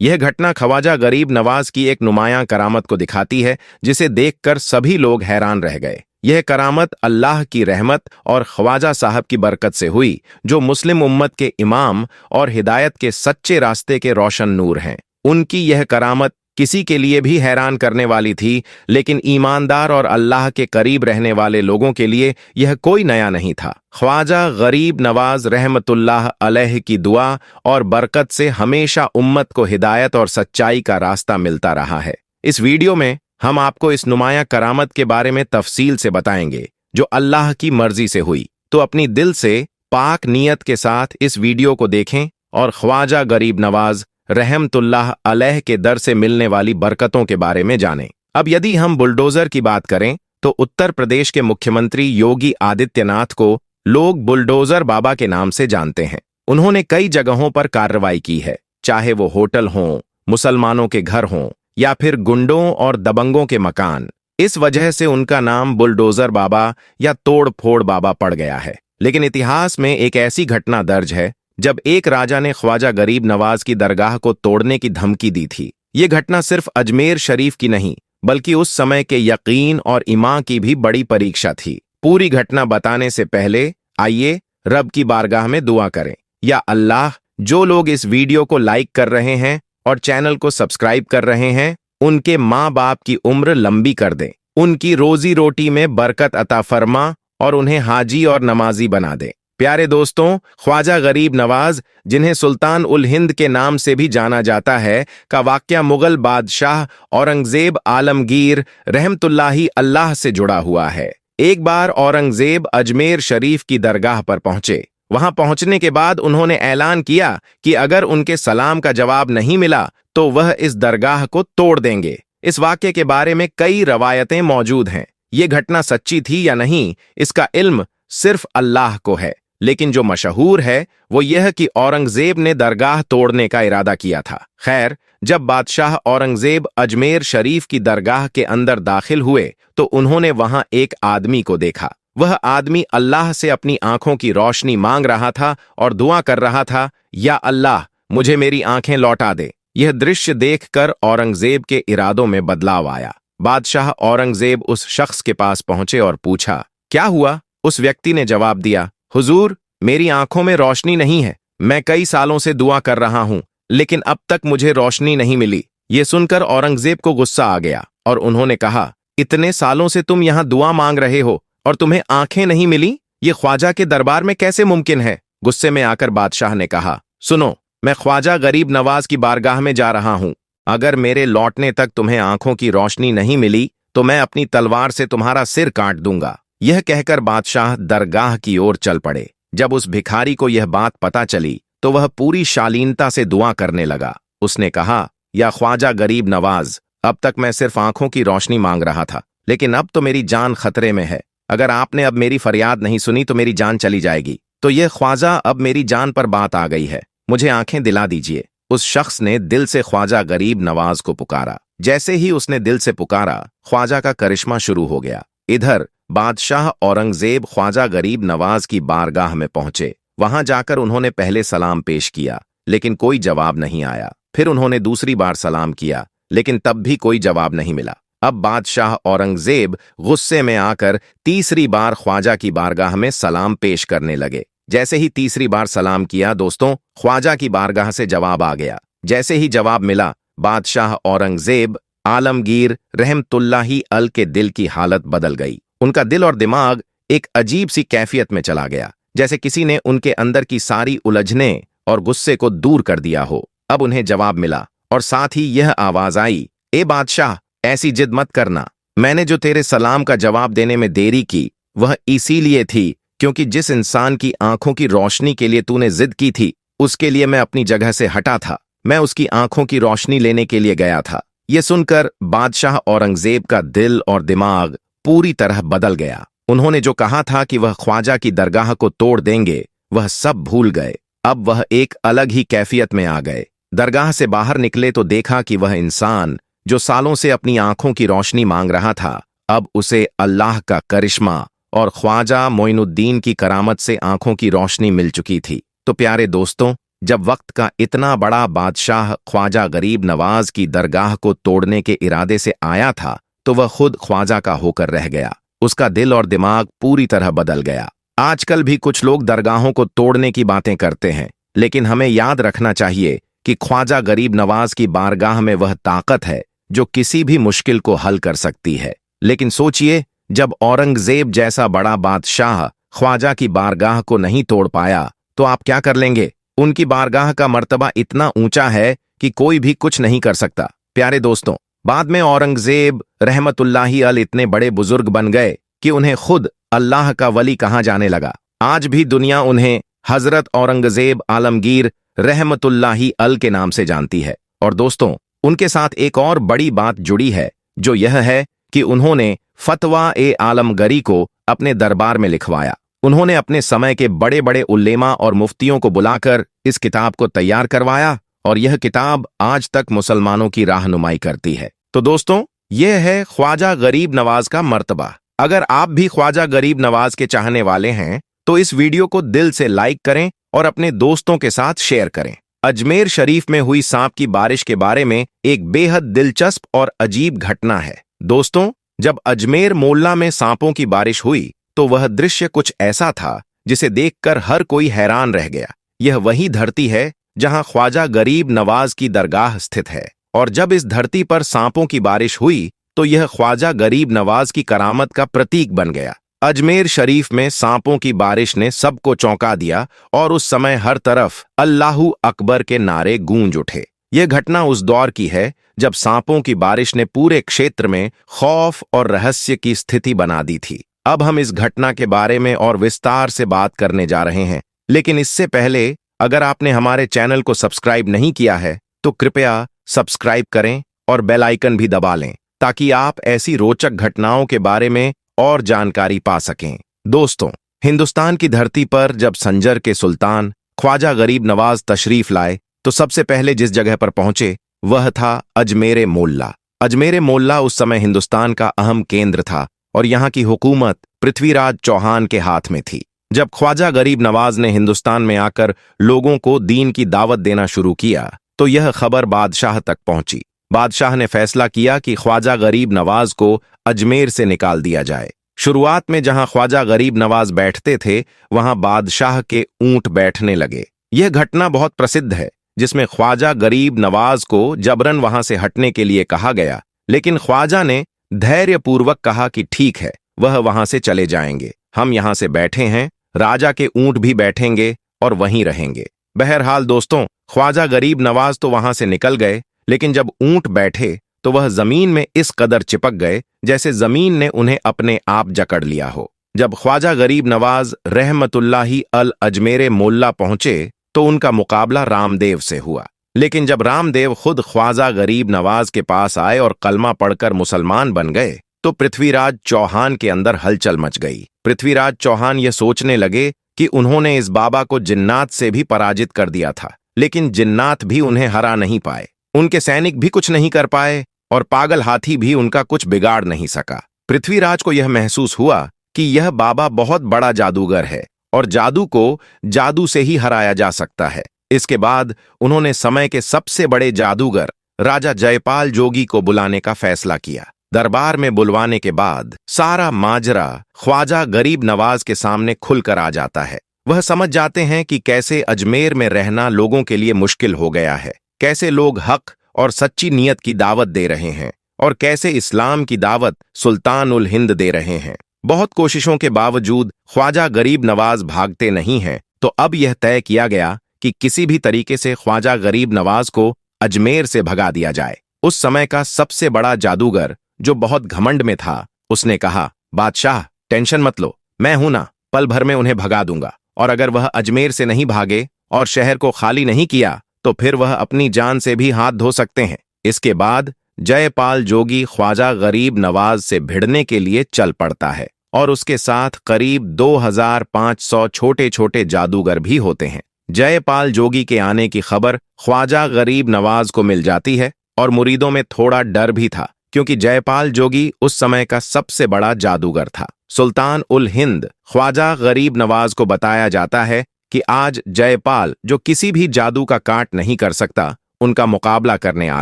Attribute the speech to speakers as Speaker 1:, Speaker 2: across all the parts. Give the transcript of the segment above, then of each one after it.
Speaker 1: यह घटना ख्वाजा गरीब नवाज की एक नुमायां करामत को दिखाती है, जिसे देखकर सभी लोग हैरान रह गए। यह करामत अल्लाह की रहमत और ख्वाजा साहब की बरकत से हुई, जो मुस्लिम उम्मत के इमाम और हिदायत के सच्चे रास्ते के रोशन नूर हैं। उनकी यह करामत किसी के लिए भी हैरान करने वाली थी, लेकिन ईमानदार और अल्लाह के करीब रहने वाले लोगों के लिए यह कोई नया नहीं था। ख्वाजा गरीब नवाज रहमतुल्लाह अलैह की दुआ और बरकत से हमेशा उम्मत को हिदायत और सच्चाई का रास्ता मिलता रहा है। इस वीडियो में हम आपको इस नुमाया करामत के बारे में तफसील से बताएंगे, जो अल्लाह की मर्जी से हुई। तो अपनी दिल से पाक नीयत के साथ इस वीडियो को देखें और ख्वाजा गरीब नवाज रहमतुल्लाह अलैह के दर से मिलने वाली बरकतों के बारे में जानें। अब यदि हम बुलडोजर की बात करें तो उत्तर प्रदेश के मुख्यमंत्री योगी आदित्यनाथ को लोग बुलडोजर बाबा के नाम से जानते हैं। उन्होंने कई जगहों पर कार्रवाई की है, चाहे वो होटल हों, मुसलमानों के घर हों या फिर गुंडों और दबंगों के मकान। इस वजह से उनका नाम बुलडोजर बाबा या तोड़ फोड़ बाबा पड़ गया है। लेकिन इतिहास में एक ऐसी घटना दर्ज है जब एक राजा ने ख्वाजा गरीब नवाज की दरगाह को तोड़ने की धमकी दी थी। ये घटना सिर्फ अजमेर शरीफ की नहीं, बल्कि उस समय के यकीन और ईमान की भी बड़ी परीक्षा थी। पूरी घटना बताने से पहले आइए रब की बारगाह में दुआ करें। या अल्लाह, जो लोग इस वीडियो को लाइक कर रहे हैं और चैनल को सब्सक्राइब कर रहे हैं, उनके माँ बाप की उम्र लंबी कर दे, उनकी रोजी रोटी में बरकत अता फरमा और उन्हें हाजी और नमाजी बना दे। प्यारे दोस्तों, ख्वाजा गरीब नवाज, जिन्हें सुल्तान उल हिंद के नाम से भी जाना जाता है, का वाकया मुगल बादशाह औरंगजेब आलमगीर रहमतुल्लाही अल्लाह से जुड़ा हुआ है। एक बार औरंगजेब अजमेर शरीफ की दरगाह पर पहुंचे। वहां पहुंचने के बाद उन्होंने ऐलान किया कि अगर उनके सलाम का जवाब नहीं मिला तो वह इस दरगाह को तोड़ देंगे। इस वाकये के बारे में कई रवायतें मौजूद हैं। ये घटना सच्ची थी या नहीं, इसका इल्म सिर्फ अल्लाह को है। लेकिन जो मशहूर है वो यह कि औरंगजेब ने दरगाह तोड़ने का इरादा किया था। खैर, जब बादशाह औरंगजेब अजमेर शरीफ की दरगाह के अंदर दाखिल हुए तो उन्होंने वहां एक आदमी को देखा। वह आदमी अल्लाह से अपनी आंखों की रोशनी मांग रहा था और दुआ कर रहा था, या अल्लाह, मुझे मेरी आंखें लौटा दे। यह दृश्य देखकर औरंगजेब के इरादों में बदलाव आया। बादशाह औरंगजेब उस शख्स के पास पहुंचे और पूछा, क्या हुआ? उस व्यक्ति ने जवाब दिया, हुजूर, मेरी आंखों में रोशनी नहीं है। मैं कई सालों से दुआ कर रहा हूं, लेकिन अब तक मुझे रोशनी नहीं मिली। ये सुनकर औरंगजेब को गुस्सा आ गया और उन्होंने कहा, इतने सालों से तुम यहां दुआ मांग रहे हो और तुम्हें आंखें नहीं मिली? ये ख्वाजा के दरबार में कैसे मुमकिन है? गुस्से में आकर बादशाह ने कहा, सुनो, मैं ख्वाजा गरीब नवाज की बारगाह में जा रहा हूं। अगर मेरे लौटने तक तुम्हें आंखों की रोशनी नहीं मिली तो मैं अपनी तलवार से तुम्हारा सिर काट दूंगा। यह कहकर बादशाह दरगाह की ओर चल पड़े। जब उस भिखारी को यह बात पता चली तो वह पूरी शालीनता से दुआ करने लगा। उसने कहा, या ख्वाजा गरीब नवाज, अब तक मैं सिर्फ आंखों की रोशनी मांग रहा था, लेकिन अब तो मेरी जान खतरे में है। अगर आपने अब मेरी फरियाद नहीं सुनी तो मेरी जान चली जाएगी। तो यह ख्वाजा, अब मेरी जान पर बात आ गई है, मुझे आंखें दिला दीजिए। उस शख्स ने दिल से ख्वाजा गरीब नवाज को पुकारा। जैसे ही उसने दिल से पुकारा, ख्वाजा का करिश्मा शुरू हो गया। इधर बादशाह औरंगजेब ख्वाजा गरीब नवाज की बारगाह में पहुंचे। वहां जाकर उन्होंने पहले सलाम पेश किया, लेकिन कोई जवाब नहीं आया। फिर उन्होंने दूसरी बार सलाम किया, लेकिन तब भी कोई जवाब नहीं मिला। अब बादशाह औरंगजेब गुस्से में आकर तीसरी बार ख्वाजा की बारगाह में सलाम पेश करने लगे। जैसे ही तीसरी बार सलाम किया, दोस्तों, ख्वाजा की बारगाह से जवाब आ गया। जैसे ही जवाब मिला, बादशाह औरंगजेब आलमगीर रहमतुल्लाही अल के दिल की हालत बदल गई। उनका दिल और दिमाग एक अजीब सी कैफियत में चला गया, जैसे किसी ने उनके अंदर की सारी उलझने और गुस्से को दूर कर दिया हो। अब उन्हें जवाब मिला और साथ ही यह आवाज आई, ए बादशाह, ऐसी जिद मत करना। मैंने जो तेरे सलाम का जवाब देने में देरी की वह इसीलिए थी क्योंकि जिस इंसान की आंखों की रोशनी के लिए तूने जिद की थी, उसके लिए मैं अपनी जगह से हटा था। मैं उसकी आंखों की रोशनी लेने के लिए गया था। यह सुनकर बादशाह औरंगजेब का दिल और दिमाग पूरी तरह बदल गया। उन्होंने जो कहा था कि वह ख्वाजा की दरगाह को तोड़ देंगे, वह सब भूल गए। अब वह एक अलग ही कैफियत में आ गए। दरगाह से बाहर निकले तो देखा कि वह इंसान जो सालों से अपनी आंखों की रोशनी मांग रहा था, अब उसे अल्लाह का करिश्मा और ख्वाजा मोइनुद्दीन की करामत से आंखों की रोशनी मिल चुकी थी। तो प्यारे दोस्तों, जब वक्त का इतना बड़ा बादशाह ख्वाजा गरीब नवाज की दरगाह को तोड़ने के इरादे से आया था तो वह खुद ख्वाजा का होकर रह गया। उसका दिल और दिमाग पूरी तरह बदल गया। आजकल भी कुछ लोग दरगाहों को तोड़ने की बातें करते हैं, लेकिन हमें याद रखना चाहिए कि ख्वाजा गरीब नवाज की बारगाह में वह ताकत है जो किसी भी मुश्किल को हल कर सकती है। लेकिन सोचिए, जब औरंगजेब जैसा बड़ा बादशाह ख्वाजा की बारगाह को नहीं तोड़ पाया तो आप क्या कर लेंगे। उनकी बारगाह का मर्तबा इतना ऊंचा है कि कोई भी कुछ नहीं कर सकता। प्यारे दोस्तों, बाद में औरंगजेब रहमतुल्लाही अल इतने बड़े बुजुर्ग बन गए कि उन्हें खुद अल्लाह का वली कहा जाने लगा। आज भी दुनिया उन्हें हजरत औरंगजेब आलमगीर रहमतुल्लाही अल के नाम से जानती है। और दोस्तों, उनके साथ एक और बड़ी बात जुड़ी है, जो यह है कि उन्होंने फतवा ए आलमगीरी को अपने दरबार में लिखवाया। उन्होंने अपने समय के बड़े बड़े उल्लेमा और मुफ्तियों को बुलाकर इस किताब को तैयार करवाया और यह किताब आज तक मुसलमानों की राहनुमाई करती है। तो दोस्तों, यह है ख्वाजा गरीब नवाज का मर्तबा। अगर आप भी ख्वाजा गरीब नवाज के चाहने वाले हैं तो इस वीडियो को दिल से लाइक करें और अपने दोस्तों के साथ शेयर करें। अजमेर शरीफ में हुई सांप की बारिश के बारे में एक बेहद दिलचस्प और अजीब घटना है। दोस्तों, जब अजमेर मोहल्ला में सांपों की बारिश हुई तो वह दृश्य कुछ ऐसा था जिसे देखकर हर कोई हैरान रह गया। यह वही धरती है जहां ख्वाजा गरीब नवाज की दरगाह स्थित है, और जब इस धरती पर सांपों की बारिश हुई तो यह ख्वाजा गरीब नवाज की करामत का प्रतीक बन गया। अजमेर शरीफ में सांपों की बारिश ने सबको चौंका दिया और उस समय हर तरफ अल्लाहू अकबर के नारे गूंज उठे। यह घटना उस दौर की है जब सांपों की बारिश ने पूरे क्षेत्र में खौफ और रहस्य की स्थिति बना दी थी। अब हम इस घटना के बारे में और विस्तार से बात करने जा रहे हैं, लेकिन इससे पहले अगर आपने हमारे चैनल को सब्सक्राइब नहीं किया है तो कृपया सब्सक्राइब करें और बेल आइकन भी दबा लें ताकि आप ऐसी रोचक घटनाओं के बारे में और जानकारी पा सकें। दोस्तों, हिंदुस्तान की धरती पर जब संजर के सुल्तान ख्वाजा गरीब नवाज तशरीफ लाए तो सबसे पहले जिस जगह पर पहुंचे वह था अजमेर मोहल्ला। अजमेर मोहल्ला उस समय हिंदुस्तान का अहम केंद्र था और यहाँ की हुकूमत पृथ्वीराज चौहान के हाथ में थी। जब ख्वाजा गरीब नवाज ने हिंदुस्तान में आकर लोगों को दीन की दावत देना शुरू किया तो यह खबर बादशाह तक पहुंची। बादशाह ने फैसला किया कि ख्वाजा गरीब नवाज को अजमेर से निकाल दिया जाए। शुरुआत में जहां ख्वाजा गरीब नवाज बैठते थे वहां बादशाह के ऊंट बैठने लगे। यह घटना बहुत प्रसिद्ध है जिसमें ख्वाजा गरीब नवाज को जबरन वहां से हटने के लिए कहा गया, लेकिन ख्वाजा ने धैर्यपूर्वक कहा कि ठीक है, वह वहां से चले जाएंगे, हम यहां से बैठे हैं, राजा के ऊंट भी बैठेंगे और वहीं रहेंगे। बहरहाल दोस्तों, ख्वाजा गरीब नवाज तो वहां से निकल गए, लेकिन जब ऊंट बैठे तो वह जमीन में इस कदर चिपक गए जैसे जमीन ने उन्हें अपने आप जकड़ लिया हो। जब ख्वाजा गरीब नवाज रहमतुल्लाही अल अजमेर मोहल्ला पहुंचे तो उनका मुकाबला रामदेव से हुआ, लेकिन जब रामदेव खुद ख्वाजा गरीब नवाज के पास आए और कलमा पढ़कर मुसलमान बन गए तो पृथ्वीराज चौहान के अंदर हलचल मच गई। पृथ्वीराज चौहान यह सोचने लगे कि उन्होंने इस बाबा को जिन्नात से भी पराजित कर दिया था, लेकिन जिन्नात भी उन्हें हरा नहीं पाए, उनके सैनिक भी कुछ नहीं कर पाए और पागल हाथी भी उनका कुछ बिगाड़ नहीं सका। पृथ्वीराज को यह महसूस हुआ कि यह बाबा बहुत बड़ा जादूगर है और जादू को जादू से ही हराया जा सकता है। इसके बाद उन्होंने समय के सबसे बड़े जादूगर राजा जयपाल जोगी को बुलाने का फैसला किया। दरबार में बुलवाने के बाद सारा माजरा ख्वाजा गरीब नवाज के सामने खुलकर आ जाता है। वह समझ जाते हैं कि कैसे अजमेर में रहना लोगों के लिए मुश्किल हो गया है, कैसे लोग हक और सच्ची नीयत की दावत दे रहे हैं और कैसे इस्लाम की दावत सुल्तान उल हिंद दे रहे हैं। बहुत कोशिशों के बावजूद ख्वाजा गरीब नवाज भागते नहीं हैं, तो अब यह तय किया गया कि किसी भी तरीके से ख्वाजा गरीब नवाज को अजमेर से भगा दिया जाए। उस समय का सबसे बड़ा जादूगर जो बहुत घमंड में था, उसने कहा, बादशाह टेंशन मत लो, मैं हूं ना, पल भर में उन्हें भगा दूंगा, और अगर वह अजमेर से नहीं भागे और शहर को खाली नहीं किया तो फिर वह अपनी जान से भी हाथ धो सकते हैं। इसके बाद जयपाल जोगी ख्वाजा गरीब नवाज से भिड़ने के लिए चल पड़ता है और उसके साथ करीब 2500 छोटे छोटे जादूगर भी होते हैं। जयपाल जोगी के आने की खबर ख्वाजा गरीब नवाज को मिल जाती है और मुरीदों में थोड़ा डर भी था, क्योंकि जयपाल जोगी उस समय का सबसे बड़ा जादूगर था। सुल्तान उल हिंद ख्वाजा गरीब नवाज को बताया जाता है कि आज जयपाल, जो किसी भी जादू का काट नहीं कर सकता, उनका मुकाबला करने आ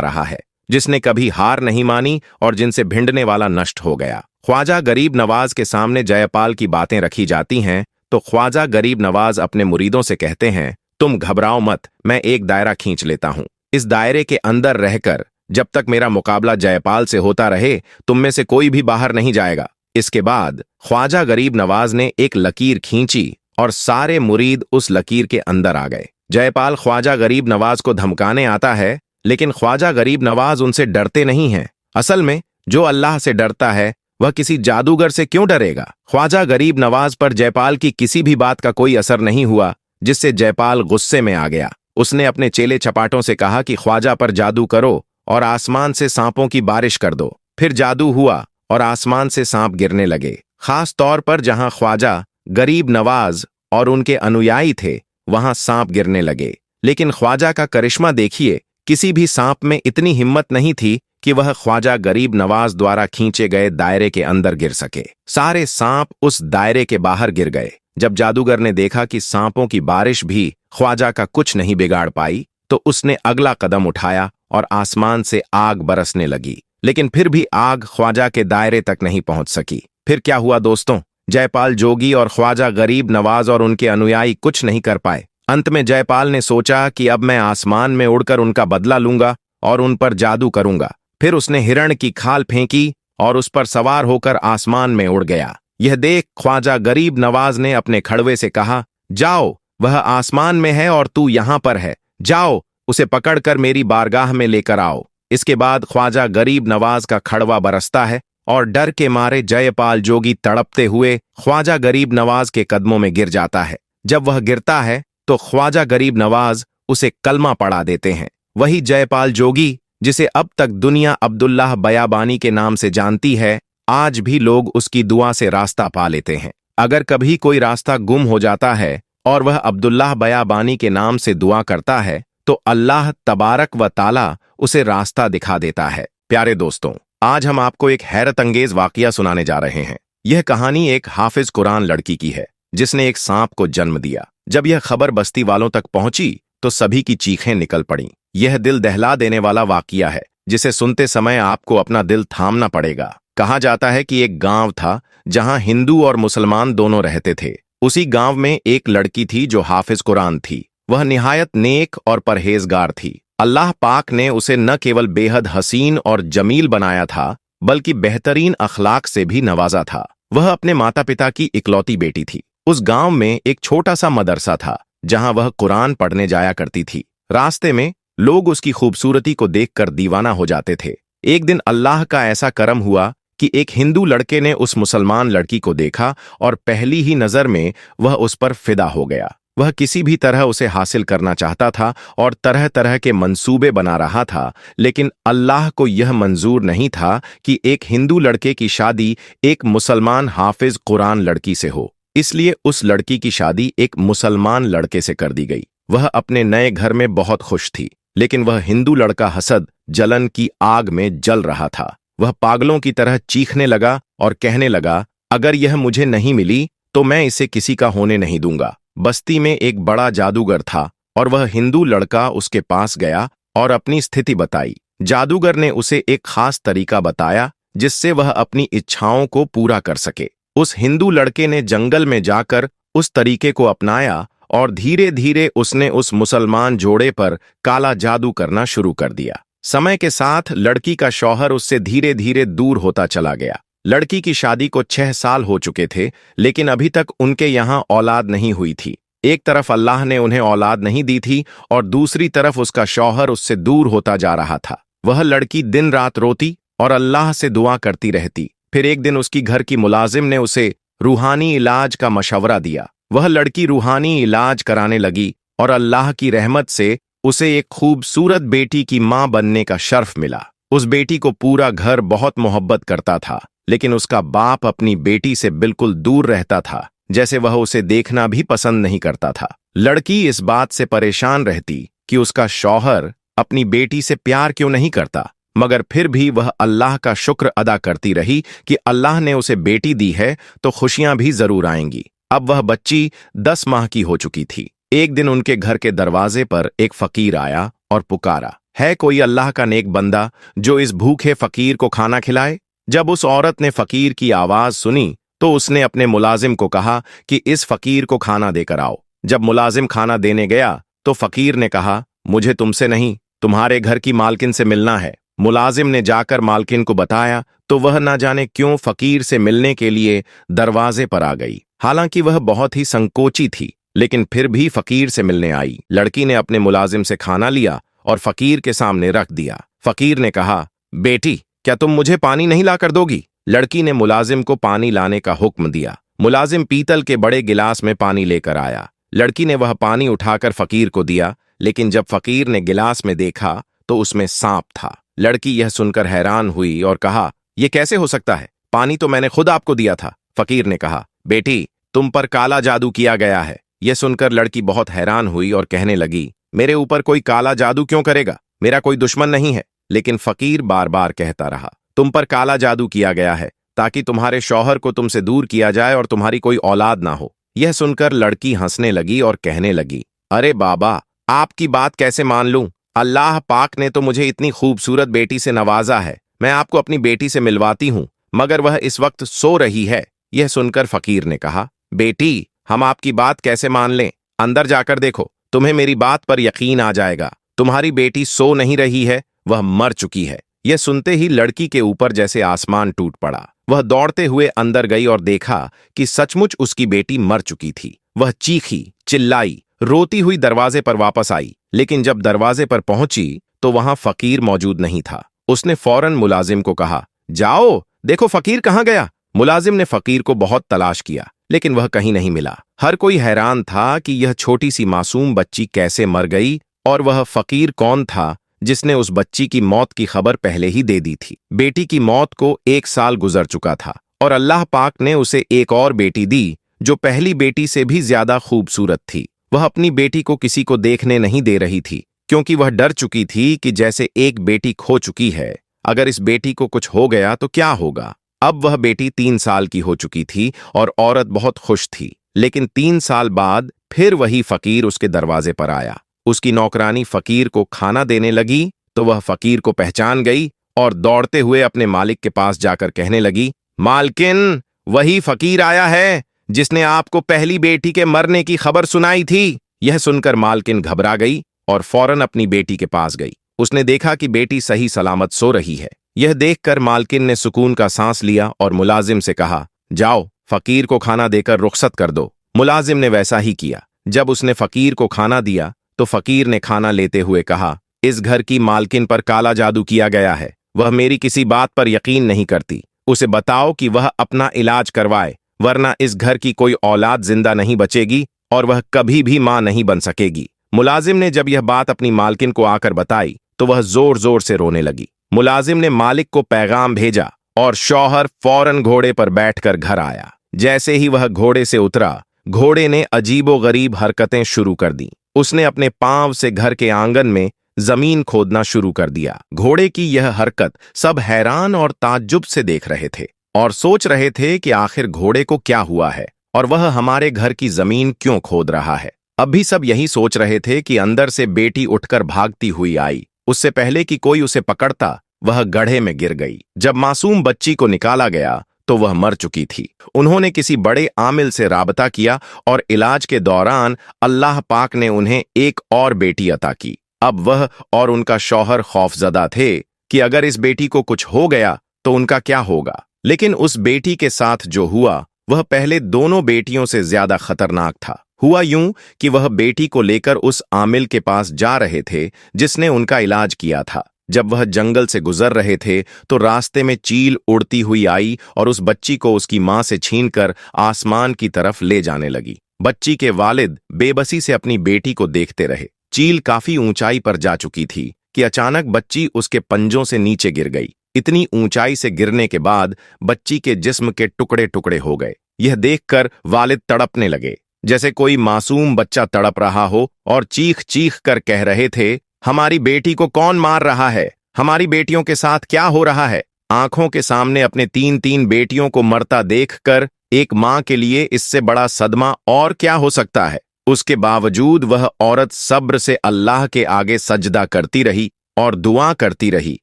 Speaker 1: रहा है, जिसने कभी हार नहीं मानी और जिनसे भिड़ने वाला नष्ट हो गया। ख्वाजा गरीब नवाज के सामने जयपाल की बातें रखी जाती हैं तो ख्वाजा गरीब नवाज अपने मुरीदों से कहते हैं, तुम घबराओ मत, मैं एक दायरा खींच लेता हूं। इस दायरे के अंदर रहकर जब तक मेरा मुकाबला जयपाल से होता रहे, तुम में से कोई भी बाहर नहीं जाएगा। इसके बाद ख्वाजा गरीब नवाज ने एक लकीर खींची और सारे मुरीद उस लकीर के अंदर आ गए। जयपाल ख्वाजा गरीब नवाज को धमकाने आता है, लेकिन ख्वाजा गरीब नवाज उनसे डरते नहीं हैं। असल में जो अल्लाह से डरता है वह किसी जादूगर से क्यों डरेगा। ख्वाजा गरीब नवाज पर जयपाल की किसी भी बात का कोई असर नहीं हुआ, जिससे जयपाल गुस्से में आ गया। उसने अपने चेले चपाटों से कहा कि ख्वाजा पर जादू करो और आसमान से सांपों की बारिश कर दो। फिर जादू हुआ और आसमान से सांप गिरने लगे। खास तौर पर जहां ख्वाजा गरीब नवाज और उनके अनुयायी थे, वहां सांप गिरने लगे। लेकिन ख्वाजा का करिश्मा देखिए, किसी भी सांप में इतनी हिम्मत नहीं थी कि वह ख्वाजा गरीब नवाज द्वारा खींचे गए दायरे के अंदर गिर सके। सारे सांप उस दायरे के बाहर गिर गए। जब जादूगर ने देखा कि सांपों की बारिश भी ख्वाजा का कुछ नहीं बिगाड़ पाई, तो उसने अगला कदम उठाया और आसमान से आग बरसने लगी। लेकिन फिर भी आग ख्वाजा के दायरे तक नहीं पहुंच सकी। फिर क्या हुआ दोस्तों? जयपाल जोगी और ख्वाजा गरीब नवाज और उनके अनुयायी कुछ नहीं कर पाए। अंत में जयपाल ने सोचा कि अब मैं आसमान में उड़कर उनका बदला लूंगा और उन पर जादू करूंगा। फिर उसने हिरण की खाल फेंकी और उस पर सवार होकर आसमान में उड़ गया। यह देख ख्वाजा गरीब नवाज ने अपने खड़वे से कहा, जाओ, वह आसमान में है और तू यहां पर है, जाओ उसे पकड़कर मेरी बारगाह में लेकर आओ। इसके बाद ख्वाजा गरीब नवाज का खड़वा बरसता है और डर के मारे जयपाल जोगी तड़पते हुए ख्वाजा गरीब नवाज के कदमों में गिर जाता है। जब वह गिरता है तो ख्वाजा गरीब नवाज उसे कलमा पढ़ा देते हैं। वही जयपाल जोगी, जिसे अब तक दुनिया अब्दुल्लाह बयाबानी के नाम से जानती है, आज भी लोग उसकी दुआ से रास्ता पा लेते हैं। अगर कभी कोई रास्ता गुम हो जाता है और वह अब्दुल्लाह बयाबानी के नाम से दुआ करता है, तो अल्लाह तबारक व ताला उसे रास्ता दिखा देता है। प्यारे दोस्तों, आज हम आपको एक हैरत अंगेज वाकया सुनाने जा रहे हैं। यह कहानी एक हाफिज कुरान लड़की की है, जिसने एक सांप को जन्म दिया। जब यह खबर बस्ती वालों तक पहुंची तो सभी की चीखें निकल पड़ीं। यह दिल दहला देने वाला वाकया है, जिसे सुनते समय आपको अपना दिल थामना पड़ेगा। कहा जाता है कि एक गांव था जहां हिंदू और मुसलमान दोनों रहते थे। उसी गांव में एक लड़की थी जो हाफिज कुरान थी। वह निहायत नेक और परहेजगार थी। अल्लाह पाक ने उसे न केवल बेहद हसीन और जमील बनाया था, बल्कि बेहतरीन अखलाक से भी नवाजा था। वह अपने माता पिता की इकलौती बेटी थी। उस गांव में एक छोटा सा मदरसा था, जहां वह कुरान पढ़ने जाया करती थी। रास्ते में लोग उसकी खूबसूरती को देखकर दीवाना हो जाते थे। एक दिन अल्लाह का ऐसा करम हुआ कि एक हिंदू लड़के ने उस मुसलमान लड़की को देखा और पहली ही नजर में वह उस पर फिदा हो गया। वह किसी भी तरह उसे हासिल करना चाहता था और तरह तरह के मंसूबे बना रहा था, लेकिन अल्लाह को यह मंजूर नहीं था कि एक हिंदू लड़के की शादी एक मुसलमान हाफिज कुरान लड़की से हो। इसलिए उस लड़की की शादी एक मुसलमान लड़के से कर दी गई। वह अपने नए घर में बहुत खुश थी, लेकिन वह हिंदू लड़का हसद जलन की आग में जल रहा था। वह पागलों की तरह चीखने लगा और कहने लगा, अगर यह मुझे नहीं मिली तो मैं इसे किसी का होने नहीं दूंगा। बस्ती में एक बड़ा जादूगर था और वह हिंदू लड़का उसके पास गया और अपनी स्थिति बताई। जादूगर ने उसे एक खास तरीका बताया जिससे वह अपनी इच्छाओं को पूरा कर सके। उस हिंदू लड़के ने जंगल में जाकर उस तरीके को अपनाया और धीरे धीरे उसने उस मुसलमान जोड़े पर काला जादू करना शुरू कर दिया। समय के साथ लड़की का शौहर उससे धीरे धीरे दूर होता चला गया। लड़की की शादी को 6 साल हो चुके थे, लेकिन अभी तक उनके यहाँ औलाद नहीं हुई थी। एक तरफ अल्लाह ने उन्हें औलाद नहीं दी थी और दूसरी तरफ उसका शौहर उससे दूर होता जा रहा था। वह लड़की दिन रात रोती और अल्लाह से दुआ करती रहती। फिर एक दिन उसकी घर की मुलाजिम ने उसे रूहानी इलाज का मशवरा दिया। वह लड़की रूहानी इलाज कराने लगी और अल्लाह की रहमत से उसे एक खूबसूरत बेटी की मां बनने का शर्फ मिला। उस बेटी को पूरा घर बहुत मोहब्बत करता था, लेकिन उसका बाप अपनी बेटी से बिल्कुल दूर रहता था, जैसे वह उसे देखना भी पसंद नहीं करता था। लड़की इस बात से परेशान रहती कि उसका शौहर अपनी बेटी से प्यार क्यों नहीं करता, मगर फिर भी वह अल्लाह का शुक्र अदा करती रही कि अल्लाह ने उसे बेटी दी है तो खुशियां भी जरूर आएंगी। अब वह बच्ची 10 माह की हो चुकी थी। एक दिन उनके घर के दरवाजे पर एक फकीर आया और पुकारा, है कोई अल्लाह का नेक बंदा जो इस भूखे फकीर को खाना खिलाए? जब उस औरत ने फकीर की आवाज सुनी तो उसने अपने मुलाजिम को कहा कि इस फकीर को खाना देकर आओ। जब मुलाजिम खाना देने गया तो फकीर ने कहा, मुझे तुमसे नहीं, तुम्हारे घर की मालकिन से मिलना है। मुलाजिम ने जाकर मालकिन को बताया तो वह ना जाने क्यों फकीर से मिलने के लिए दरवाजे पर आ गई। हालांकि वह बहुत ही संकोची थी, लेकिन फिर भी फकीर से मिलने आई। लड़की ने अपने मुलाजिम से खाना लिया और फकीर के सामने रख दिया। फकीर ने कहा, बेटी, क्या तुम मुझे पानी नहीं लाकर दोगी? लड़की ने मुलाजिम को पानी लाने का हुक्म दिया। मुलाजिम पीतल के बड़े गिलास में पानी लेकर आया। लड़की ने वह पानी उठाकर फकीर को दिया, लेकिन जब फकीर ने गिलास में देखा तो उसमें सांप था। लड़की यह सुनकर हैरान हुई और कहा, यह कैसे हो सकता है? पानी तो मैंने खुद आपको दिया था। फकीर ने कहा, बेटी, तुम पर काला जादू किया गया है। यह सुनकर लड़की बहुत हैरान हुई और कहने लगी, मेरे ऊपर कोई काला जादू क्यों करेगा? मेरा कोई दुश्मन नहीं है। लेकिन फकीर बार बार कहता रहा, तुम पर काला जादू किया गया है ताकि तुम्हारे शौहर को तुमसे दूर किया जाए और तुम्हारी कोई औलाद ना हो। यह सुनकर लड़की हंसने लगी और कहने लगी, अरे बाबा, आपकी बात कैसे मान लूं? अल्लाह पाक ने तो मुझे इतनी खूबसूरत बेटी से नवाजा है। मैं आपको अपनी बेटी से मिलवाती हूं, मगर वह इस वक्त सो रही है। यह सुनकर फकीर ने कहा, बेटी, हम आपकी बात कैसे मान लें? अंदर जाकर देखो, तुम्हें मेरी बात पर यकीन आ जाएगा। तुम्हारी बेटी सो नहीं रही है, वह मर चुकी है। यह सुनते ही लड़की के ऊपर जैसे आसमान टूट पड़ा। वह दौड़ते हुए अंदर गई और देखा कि सचमुच उसकी बेटी मर चुकी थी। वह चीखी, चिल्लाई, रोती हुई दरवाजे पर वापस आई, लेकिन जब दरवाजे पर पहुंची तो वहां फकीर मौजूद नहीं था। उसने फौरन मुलाजिम को कहा, जाओ देखो फकीर कहाँ गया। मुलाजिम ने फकीर को बहुत तलाश किया, लेकिन वह कहीं नहीं मिला। हर कोई हैरान था कि यह छोटी सी मासूम बच्ची कैसे मर गई और वह फकीर कौन था जिसने उस बच्ची की मौत की खबर पहले ही दे दी थी। बेटी की मौत को 1 साल गुजर चुका था और अल्लाह पाक ने उसे एक और बेटी दी जो पहली बेटी से भी ज्यादा खूबसूरत थी। वह अपनी बेटी को किसी को देखने नहीं दे रही थी, क्योंकि वह डर चुकी थी कि जैसे एक बेटी खो चुकी है, अगर इस बेटी को कुछ हो गया तो क्या होगा। अब वह बेटी 3 साल की हो चुकी थी और औरत बहुत खुश थी। लेकिन 3 साल बाद फिर वही फकीर उसके दरवाजे पर आया। उसकी नौकरानी फकीर को खाना देने लगी तो वह फकीर को पहचान गई और दौड़ते हुए अपने मालिक के पास जाकर कहने लगी, मालकिन, वही फकीर आया है जिसने आपको पहली बेटी के मरने की खबर सुनाई थी। यह सुनकर मालकिन घबरा गई और फौरन अपनी बेटी के पास गई। उसने देखा कि बेटी सही सलामत सो रही है। यह देखकर मालकिन ने सुकून का सांस लिया और मुलाजिम से कहा, जाओ फकीर को खाना देकर रुखसत कर दो। मुलाजिम ने वैसा ही किया। जब उसने फकीर को खाना दिया तो फकीर ने खाना लेते हुए कहा, इस घर की मालकिन पर काला जादू किया गया है। वह मेरी किसी बात पर यकीन नहीं करती। उसे बताओ कि वह अपना इलाज करवाए, वरना इस घर की कोई औलाद जिंदा नहीं बचेगी और वह कभी भी मां नहीं बन सकेगी। मुलाजिम ने जब यह बात अपनी मालकिन को आकर बताई तो वह जोर जोर से रोने लगी। मुलाजिम ने मालिक को पैगाम भेजा और शौहर फौरन घोड़े पर बैठकर घर आया। जैसे ही वह घोड़े से उतरा, घोड़े ने अजीबोगरीब हरकतें शुरू कर दी। उसने अपने पांव से घर के आंगन में जमीन खोदना शुरू कर दिया। घोड़े की यह हरकत सब हैरान और ताज्जुब से देख रहे थे और सोच रहे थे कि आखिर घोड़े को क्या हुआ है और वह हमारे घर की जमीन क्यों खोद रहा है। अब भी सब यही सोच रहे थे कि अंदर से बेटी उठकर भागती हुई आई। उससे पहले कि कोई उसे पकड़ता, वह गड्ढे में गिर गई। जब मासूम बच्ची को निकाला गया तो वह मर चुकी थी। उन्होंने किसी बड़े आमिल से राबता किया और इलाज के दौरान अल्लाह पाक ने उन्हें एक और बेटी अता की। अब वह और उनका शौहर खौफजदा थे कि अगर इस बेटी को कुछ हो गया तो उनका क्या होगा। लेकिन उस बेटी के साथ जो हुआ वह पहले दोनों बेटियों से ज्यादा खतरनाक था। हुआ यूं कि वह बेटी को लेकर उस आमिल के पास जा रहे थे जिसने उनका इलाज किया था। जब वह जंगल से गुजर रहे थे तो रास्ते में चील उड़ती हुई आई और उस बच्ची को उसकी मां से छीनकर आसमान की तरफ ले जाने लगी। बच्ची के वालिद बेबसी से अपनी बेटी को देखते रहे। चील काफी ऊंचाई पर जा चुकी थी कि अचानक बच्ची उसके पंजों से नीचे गिर गई। इतनी ऊंचाई से गिरने के बाद बच्ची के जिस्म के टुकड़े टुकड़े हो गए। यह देखकर वालिद तड़पने लगे, जैसे कोई मासूम बच्चा तड़प रहा हो, और चीख चीख कर कह रहे थे, हमारी बेटी को कौन मार रहा है? हमारी बेटियों के साथ क्या हो रहा है? आंखों के सामने अपने 3-3 बेटियों को मरता देखकर एक मां के लिए इससे बड़ा सदमा और क्या हो सकता है। उसके बावजूद वह औरत सब्र से अल्लाह के आगे सजदा करती रही और दुआ करती रही,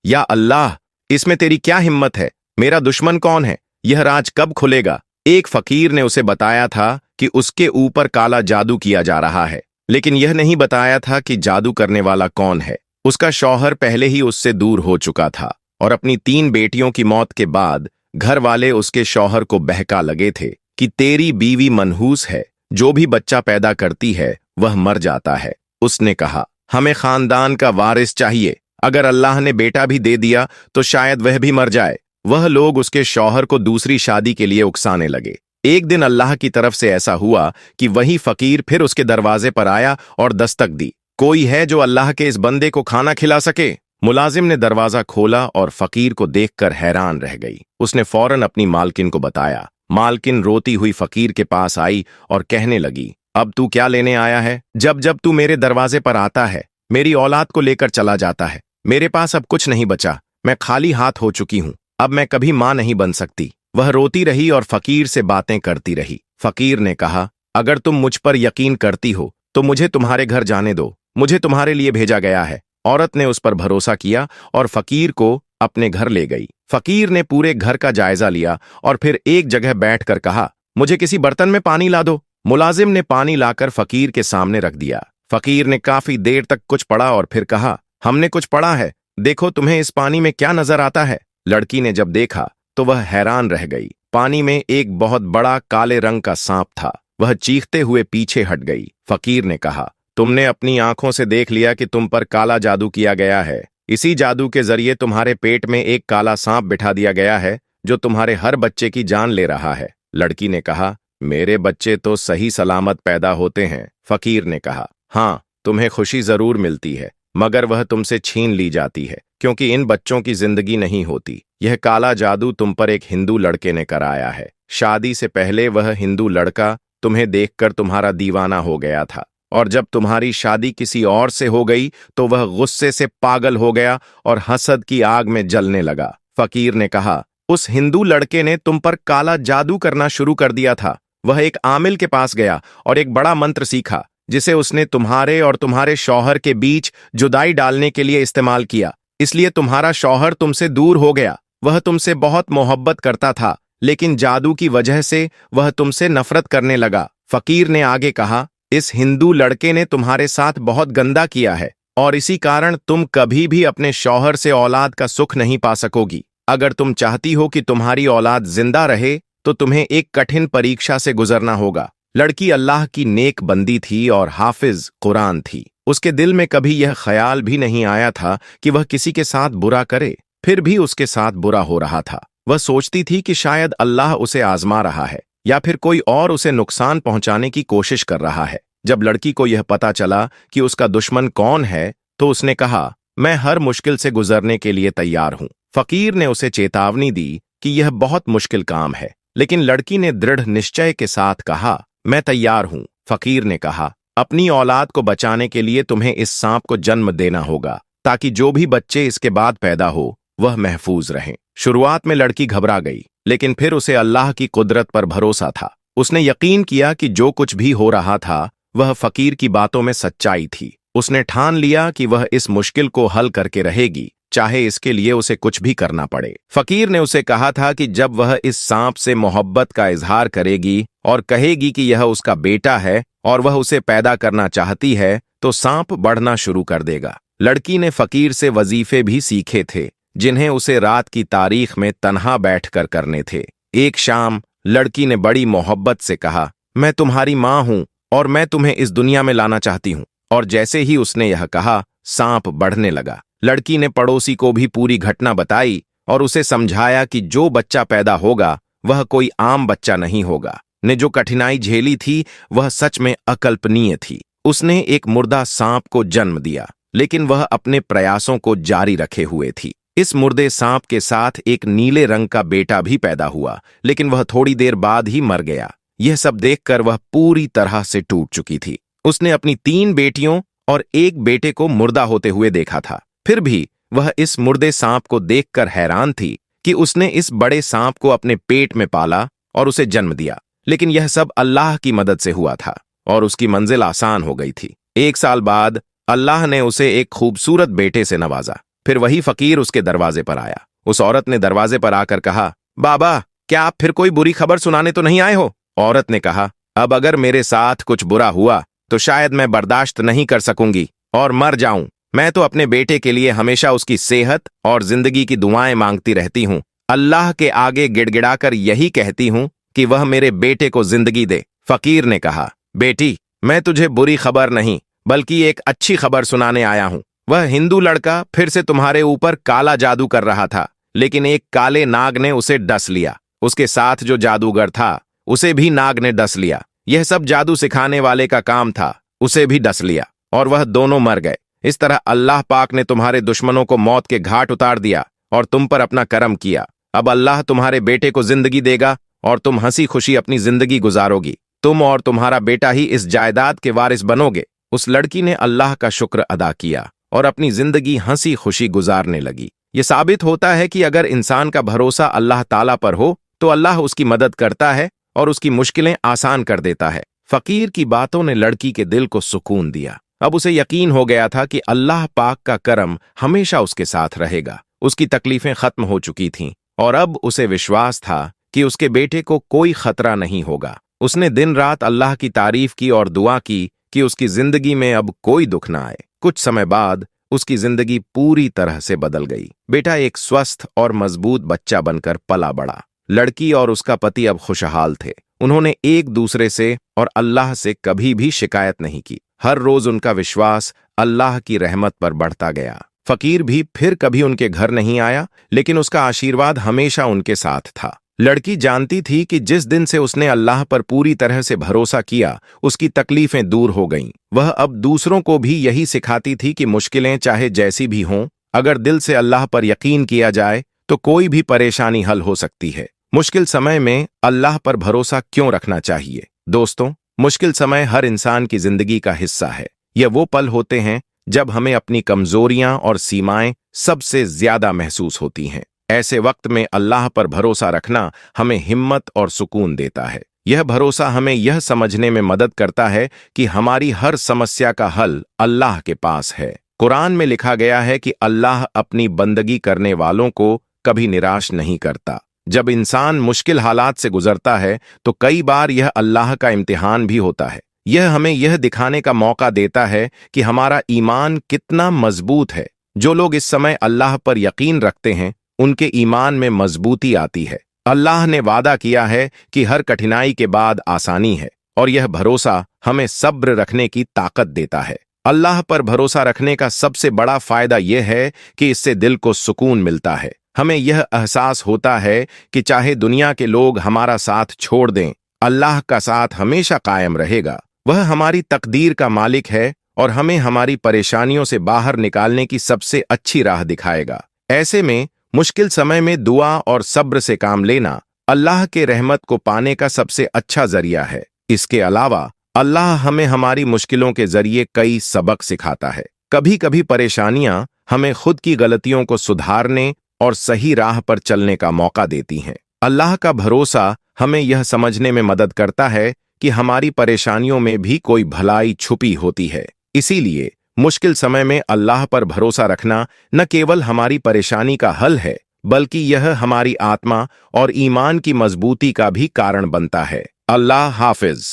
Speaker 1: या अल्लाह, इसमें तेरी क्या हिम्मत है? मेरा दुश्मन कौन है? यह राज कब खुलेगा? एक फकीर ने उसे बताया था कि उसके ऊपर काला जादू किया जा रहा है, लेकिन यह नहीं बताया था कि जादू करने वाला कौन है। उसका शौहर पहले ही उससे दूर हो चुका था और अपनी 3 बेटियों की मौत के बाद घर वाले उसके शौहर को बहका लगे थे कि तेरी बीवी मनहूस है, जो भी बच्चा पैदा करती है वह मर जाता है। उसने कहा, हमें खानदान का वारिस चाहिए, अगर अल्लाह ने बेटा भी दे दिया तो शायद वह भी मर जाए। वह लोग उसके शौहर को दूसरी शादी के लिए उकसाने लगे। एक दिन अल्लाह की तरफ से ऐसा हुआ कि वही फकीर फिर उसके दरवाजे पर आया और दस्तक दी। कोई है जो अल्लाह के इस बंदे को खाना खिला सके? मुलाजिम ने दरवाजा खोला और फकीर को देखकर हैरान रह गई। उसने फौरन अपनी मालकिन को बताया। मालकिन रोती हुई फकीर के पास आई और कहने लगी, अब तू क्या लेने आया है? जब जब तू मेरे दरवाजे पर आता है मेरी औलाद को लेकर चला जाता है। मेरे पास अब कुछ नहीं बचा, मैं खाली हाथ हो चुकी हूं, अब मैं कभी मां नहीं बन सकती। वह रोती रही और फकीर से बातें करती रही। फकीर ने कहा, अगर तुम मुझ पर यकीन करती हो तो मुझे तुम्हारे घर जाने दो, मुझे तुम्हारे लिए भेजा गया है। औरत ने उस पर भरोसा किया और फकीर को अपने घर ले गई। फकीर ने पूरे घर का जायजा लिया और फिर एक जगह बैठकर कहा, मुझे किसी बर्तन में पानी ला दो। मुलाजिम ने पानी लाकर फकीर के सामने रख दिया। फकीर ने काफी देर तक कुछ पढ़ा और फिर कहा, हमने कुछ पढ़ा है, देखो तुम्हें इस पानी में क्या नजर आता है? लड़की ने जब देखा तो वह हैरान रह गई। पानी में एक बहुत बड़ा काले रंग का सांप था। वह चीखते हुए पीछे हट गई। फकीर ने कहा, तुमने अपनी आंखों से देख लिया कि तुम पर काला जादू किया गया है। इसी जादू के जरिए तुम्हारे पेट में एक काला सांप बिठा दिया गया है जो तुम्हारे हर बच्चे की जान ले रहा है। लड़की ने कहा, मेरे बच्चे तो सही सलामत पैदा होते हैं। फकीर ने कहा, हाँ, तुम्हें खुशी जरूर मिलती है, मगर वह तुमसे छीन ली जाती है क्योंकि इन बच्चों की जिंदगी नहीं होती। यह काला जादू तुम पर एक हिंदू लड़के ने कराया है। शादी से पहले वह हिंदू लड़का तुम्हें देखकर तुम्हारा दीवाना हो गया था और जब तुम्हारी शादी किसी और से हो गई तो वह गुस्से से पागल हो गया और हसद की आग में जलने लगा। फकीर ने कहा, उस हिंदू लड़के ने तुम पर काला जादू करना शुरू कर दिया था। वह एक आमिल के पास गया और एक बड़ा मंत्र सीखा जिसे उसने तुम्हारे और तुम्हारे शौहर के बीच जुदाई डालने के लिए इस्तेमाल किया। इसलिए तुम्हारा शौहर तुमसे दूर हो गया। वह तुमसे बहुत मोहब्बत करता था, लेकिन जादू की वजह से वह तुमसे नफरत करने लगा। फकीर ने आगे कहा, इस हिंदू लड़के ने तुम्हारे साथ बहुत गंदा किया है और इसी कारण तुम कभी भी अपने शौहर से औलाद का सुख नहीं पा सकोगी। अगर तुम चाहती हो कि तुम्हारी औलाद जिंदा रहे तो तुम्हें एक कठिन परीक्षा से गुजरना होगा। लड़की अल्लाह की नेक बंदी थी और हाफिज कुरान थी। उसके दिल में कभी यह ख्याल भी नहीं आया था कि वह किसी के साथ बुरा करे, फिर भी उसके साथ बुरा हो रहा था। वह सोचती थी कि शायद अल्लाह उसे आजमा रहा है या फिर कोई और उसे नुकसान पहुंचाने की कोशिश कर रहा है। जब लड़की को यह पता चला कि उसका दुश्मन कौन है तो उसने कहा, मैं हर मुश्किल से गुजरने के लिए तैयार हूं। फकीर ने उसे चेतावनी दी कि यह बहुत मुश्किल काम है, लेकिन लड़की ने दृढ़ निश्चय के साथ कहा, मैं तैयार हूं। फकीर ने कहा, अपनी औलाद को बचाने के लिए तुम्हें इस सांप को जन्म देना होगा ताकि जो भी बच्चे इसके बाद पैदा हो वह महफूज रहें। शुरुआत में लड़की घबरा गई, लेकिन फिर उसे अल्लाह की कुदरत पर भरोसा था। उसने यकीन किया कि जो कुछ भी हो रहा था वह फकीर की बातों में सच्चाई थी। उसने ठान लिया कि वह इस मुश्किल को हल करके रहेगी, चाहे इसके लिए उसे कुछ भी करना पड़े। फकीर ने उसे कहा था कि जब वह इस सांप से मोहब्बत का इजहार करेगी और कहेगी कि यह उसका बेटा है और वह उसे पैदा करना चाहती है तो सांप बढ़ना शुरू कर देगा। लड़की ने फकीर से वजीफे भी सीखे थे जिन्हें उसे रात की तारीख में तन्हा बैठकर करने थे। एक शाम लड़की ने बड़ी मोहब्बत से कहा, मैं तुम्हारी मां हूं और मैं तुम्हें इस दुनिया में लाना चाहती हूं। और जैसे ही उसने यह कहा, सांप बढ़ने लगा। लड़की ने पड़ोसी को भी पूरी घटना बताई और उसे समझाया कि जो बच्चा पैदा होगा वह कोई आम बच्चा नहीं होगा। ने जो कठिनाई झेली थी वह सच में अकल्पनीय थी। उसने एक मुर्दा सांप को जन्म दिया, लेकिन वह अपने प्रयासों को जारी रखे हुए थी। इस मुर्दे सांप के साथ एक नीले रंग का बेटा भी पैदा हुआ, लेकिन वह थोड़ी देर बाद ही मर गया। यह सब देखकर वह पूरी तरह से टूट चुकी थी। उसने अपनी 3 बेटियों और एक बेटे को मुर्दा होते हुए देखा था। फिर भी वह इस मुर्दे सांप को देखकर हैरान थी कि उसने इस बड़े सांप को अपने पेट में पाला और उसे जन्म दिया। लेकिन यह सब अल्लाह की मदद से हुआ था। और उसकी मंजिल आसान हो गई थी। 1 साल बाद अल्लाह ने उसे एक खूबसूरत बेटे से नवाजा। फिर वही फकीर उसके दरवाजे पर आया। उस औरत ने दरवाजे पर आकर कहा, बाबा, क्या आप फिर कोई बुरी खबर सुनाने तो नहीं आए हो? औरत ने कहा, अब अगर मेरे साथ कुछ बुरा हुआ तो शायद मैं बर्दाश्त नहीं कर सकूंगी और मर जाऊं। मैं तो अपने बेटे के लिए हमेशा उसकी सेहत और जिंदगी की दुआएं मांगती रहती हूं। अल्लाह के आगे गिड़गिड़ाकर यही कहती हूं कि वह मेरे बेटे को जिंदगी दे। फकीर ने कहा, बेटी, मैं तुझे बुरी खबर नहीं बल्कि एक अच्छी खबर सुनाने आया हूं। वह हिंदू लड़का फिर से तुम्हारे ऊपर काला जादू कर रहा था, लेकिन एक काले नाग ने उसे डस लिया। उसके साथ जो जादूगर था उसे भी नाग ने डस लिया। यह सब जादू सिखाने वाले का काम था, उसे भी डस लिया और वह दोनों मर गए। इस तरह अल्लाह पाक ने तुम्हारे दुश्मनों को मौत के घाट उतार दिया और तुम पर अपना करम किया। अब अल्लाह तुम्हारे बेटे को जिंदगी देगा और तुम हंसी खुशी अपनी जिंदगी गुजारोगी। तुम और तुम्हारा बेटा ही इस जायदाद के वारिस बनोगे। उस लड़की ने अल्लाह का शुक्र अदा किया और अपनी जिंदगी हंसी खुशी गुजारने लगी। ये साबित होता है कि अगर इंसान का भरोसा अल्लाह ताला पर हो तो अल्लाह उसकी मदद करता है और उसकी मुश्किलें आसान कर देता है। फकीर की बातों ने लड़की के दिल को सुकून दिया। अब उसे यकीन हो गया था कि अल्लाह पाक का करम हमेशा उसके साथ रहेगा। उसकी तकलीफें खत्म हो चुकी थीं और अब उसे विश्वास था कि उसके बेटे को कोई खतरा नहीं होगा। उसने दिन रात अल्लाह की तारीफ की और दुआ की कि उसकी जिंदगी में अब कोई दुख ना आए। कुछ समय बाद उसकी जिंदगी पूरी तरह से बदल गई। बेटा एक स्वस्थ और मजबूत बच्चा बनकर पला बढ़ा। लड़की और उसका पति अब खुशहाल थे। उन्होंने एक दूसरे से और अल्लाह से कभी भी शिकायत नहीं की। हर रोज उनका विश्वास अल्लाह की रहमत पर बढ़ता गया। फकीर भी फिर कभी उनके घर नहीं आया, लेकिन उसका आशीर्वाद हमेशा उनके साथ था। लड़की जानती थी कि जिस दिन से उसने अल्लाह पर पूरी तरह से भरोसा किया, उसकी तकलीफें दूर हो गईं। वह अब दूसरों को भी यही सिखाती थी कि मुश्किलें चाहे जैसी भी हों, अगर दिल से अल्लाह पर यकीन किया जाए तो कोई भी परेशानी हल हो सकती है। मुश्किल समय में अल्लाह पर भरोसा क्यों रखना चाहिए? दोस्तों, मुश्किल समय हर इंसान की जिंदगी का हिस्सा है। यह वो पल होते हैं जब हमें अपनी कमजोरियां और सीमाएं सबसे ज्यादा महसूस होती हैं। ऐसे वक्त में अल्लाह पर भरोसा रखना हमें हिम्मत और सुकून देता है। यह भरोसा हमें यह समझने में मदद करता है कि हमारी हर समस्या का हल अल्लाह के पास है। कुरान में लिखा गया है कि अल्लाह अपनी बंदगी करने वालों को कभी निराश नहीं करता। जब इंसान मुश्किल हालात से गुजरता है तो कई बार यह अल्लाह का इम्तिहान भी होता है। यह हमें यह दिखाने का मौका देता है कि हमारा ईमान कितना मजबूत है। जो लोग इस समय अल्लाह पर यकीन रखते हैं, उनके ईमान में मजबूती आती है। अल्लाह ने वादा किया है कि हर कठिनाई के बाद आसानी है और यह भरोसा हमें सब्र रखने की ताकत देता है। अल्लाह पर भरोसा रखने का सबसे बड़ा फायदा यह है कि इससे दिल को सुकून मिलता है। हमें यह एहसास होता है कि चाहे दुनिया के लोग हमारा साथ छोड़ दें, अल्लाह का साथ हमेशा कायम रहेगा। वह हमारी तकदीर का मालिक है और हमें हमारी परेशानियों से बाहर निकालने की सबसे अच्छी राह दिखाएगा। ऐसे में मुश्किल समय में दुआ और सब्र से काम लेना अल्लाह के रहमत को पाने का सबसे अच्छा जरिया है। इसके अलावा अल्लाह हमें हमारी मुश्किलों के जरिए कई सबक सिखाता है। कभी कभी परेशानियां हमें खुद की गलतियों को सुधारने और सही राह पर चलने का मौका देती हैं। अल्लाह का भरोसा हमें यह समझने में मदद करता है कि हमारी परेशानियों में भी कोई भलाई छुपी होती है। इसीलिए मुश्किल समय में अल्लाह पर भरोसा रखना न केवल हमारी परेशानी का हल है, बल्कि यह हमारी आत्मा और ईमान की मजबूती का भी कारण बनता है। अल्लाह हाफिज।